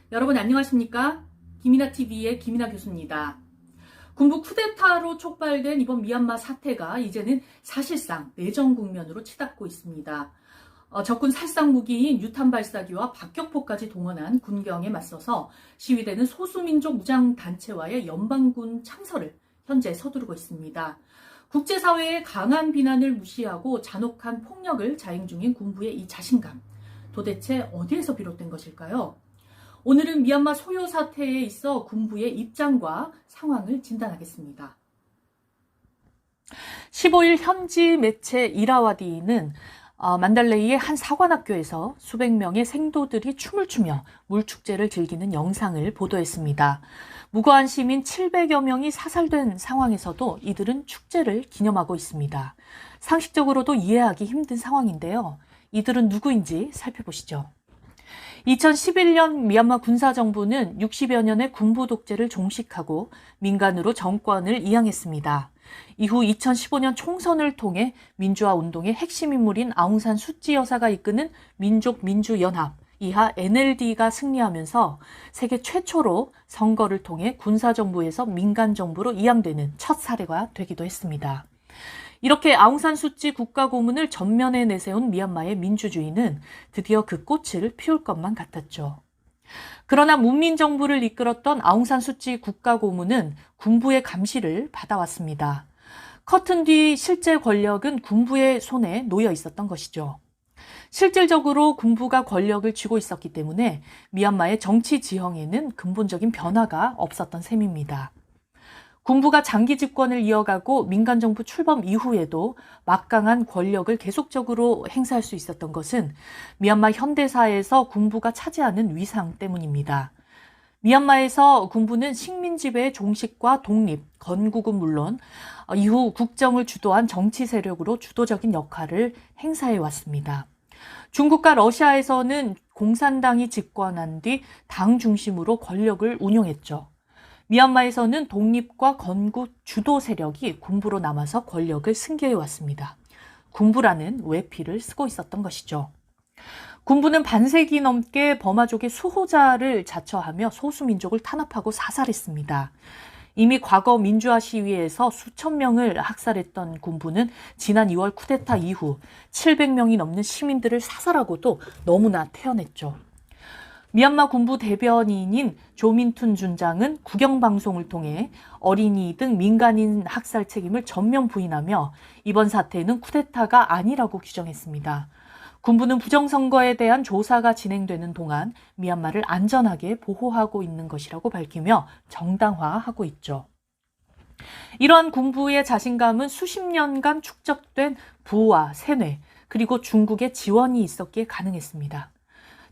여러분 안녕하십니까? 김이나TV의 김이나 교수입니다. 군부 쿠데타로 촉발된 이번 미얀마 사태가 이제는 사실상 내전 국면으로 치닫고 있습니다. 적군 살상 무기인 유탄 발사기와 박격포까지 동원한 군경에 맞서서 시위대는 소수민족 무장단체와의 연방군 창설을 현재 서두르고 있습니다. 국제사회의 강한 비난을 무시하고 잔혹한 폭력을 자행 중인 군부의 이 자신감, 도대체 어디에서 비롯된 것일까요? 오늘은 미얀마 소요 사태에 있어 군부의 입장과 상황을 진단하겠습니다. 15일 현지 매체 이라와디는 만달레이의 한 사관학교에서 수백 명의 생도들이 춤을 추며 물축제를 즐기는 영상을 보도했습니다. 무고한 시민 700여 명이 사살된 상황에서도 이들은 축제를 기념하고 있습니다. 상식적으로도 이해하기 힘든 상황인데요. 이들은 누구인지 살펴보시죠. 2011년 미얀마 군사정부는 60여 년의 군부 독재를 종식하고 민간으로 정권을 이양했습니다. 이후 2015년 총선을 통해 민주화 운동의 핵심 인물인 아웅산 수치 여사가 이끄는 민족민주연합, 이하 NLD가 승리하면서 세계 최초로 선거를 통해 군사정부에서 민간정부로 이양되는 첫 사례가 되기도 했습니다. 이렇게 아웅산 수치 국가고문을 전면에 내세운 미얀마의 민주주의는 드디어 그 꽃을 피울 것만 같았죠. 그러나 문민정부를 이끌었던 아웅산 수치 국가고문은 군부의 감시를 받아왔습니다. 커튼 뒤 실제 권력은 군부의 손에 놓여 있었던 것이죠. 실질적으로 군부가 권력을 쥐고 있었기 때문에 미얀마의 정치 지형에는 근본적인 변화가 없었던 셈입니다. 군부가 장기 집권을 이어가고 민간정부 출범 이후에도 막강한 권력을 계속적으로 행사할 수 있었던 것은 미얀마 현대사에서 군부가 차지하는 위상 때문입니다. 미얀마에서 군부는 식민 지배의 종식과 독립, 건국은 물론 이후 국정을 주도한 정치 세력으로 주도적인 역할을 행사해 왔습니다. 중국과 러시아에서는 공산당이 집권한 뒤 당 중심으로 권력을 운용했죠. 미얀마에서는 독립과 건국 주도 세력이 군부로 남아서 권력을 승계해 왔습니다. 군부라는 외피를 쓰고 있었던 것이죠. 군부는 반세기 넘게 버마족의 수호자를 자처하며 소수민족을 탄압하고 사살했습니다. 이미 과거 민주화 시위에서 수천 명을 학살했던 군부는 지난 2월 쿠데타 이후 700명이 넘는 시민들을 사살하고도 너무나 태연했죠. 미얀마 군부 대변인인 조민툰 준장은 국영방송을 통해 어린이 등 민간인 학살 책임을 전면 부인하며 이번 사태는 쿠데타가 아니라고 규정했습니다. 군부는 부정선거에 대한 조사가 진행되는 동안 미얀마를 안전하게 보호하고 있는 것이라고 밝히며 정당화하고 있죠. 이러한 군부의 자신감은 수십 년간 축적된 부와 세뇌, 그리고 중국의 지원이 있었기에 가능했습니다.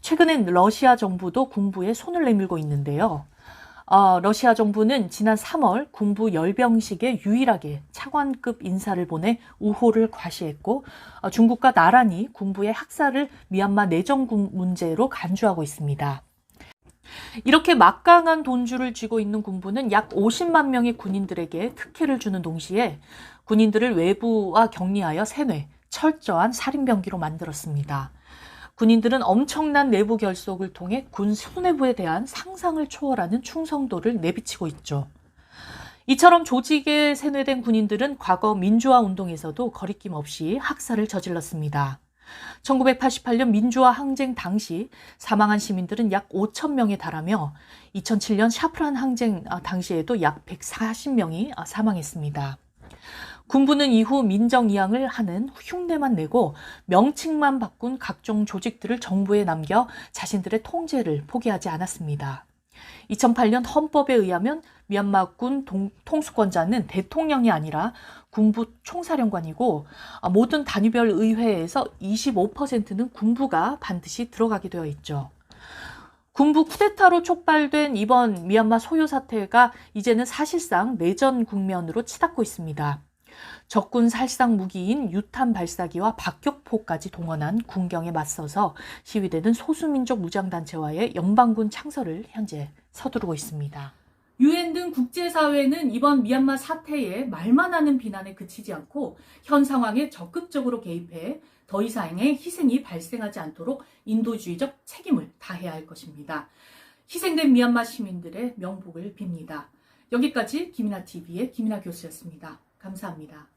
최근엔 러시아 정부도 군부에 손을 내밀고 있는데요. 러시아 정부는 지난 3월 군부 열병식에 유일하게 차관급 인사를 보내 우호를 과시했고 중국과 나란히 군부의 학살을 미얀마 내정 문제로 간주하고 있습니다. 이렇게 막강한 돈줄을 쥐고 있는 군부는 약 50만 명의 군인들에게 특혜를 주는 동시에 군인들을 외부와 격리하여 세뇌, 철저한 살인병기로 만들었습니다. 군인들은 엄청난 내부 결속을 통해 군 수뇌부에 대한 상상을 초월하는 충성도를 내비치고 있죠. 이처럼 조직에 세뇌된 군인들은 과거 민주화 운동에서도 거리낌 없이 학살을 저질렀습니다. 1988년 민주화 항쟁 당시 사망한 시민들은 약 5천 명에 달하며 2007년 샤프란 항쟁 당시에도 약 140명이 사망했습니다. 군부는 이후 민정이양을 하는 흉내만 내고 명칭만 바꾼 각종 조직들을 정부에 남겨 자신들의 통제를 포기하지 않았습니다. 2008년 헌법에 의하면 미얀마군 통수권자는 대통령이 아니라 군부 총사령관이고 모든 단위별 의회에서 25%는 군부가 반드시 들어가게 되어 있죠. 군부 쿠데타로 촉발된 이번 미얀마 소요 사태가 이제는 사실상 내전 국면으로 치닫고 있습니다. 적군 살상 무기인 유탄 발사기와 박격포까지 동원한 군경에 맞서서 시위대는 소수민족 무장단체와의 연방군 창설을 현재 서두르고 있습니다. 유엔 등 국제사회는 이번 미얀마 사태에 말만 하는 비난에 그치지 않고 현 상황에 적극적으로 개입해 더 이상의 희생이 발생하지 않도록 인도주의적 책임을 다해야 할 것입니다. 희생된 미얀마 시민들의 명복을 빕니다. 여기까지 김이나 TV의 김이나 교수였습니다. 감사합니다.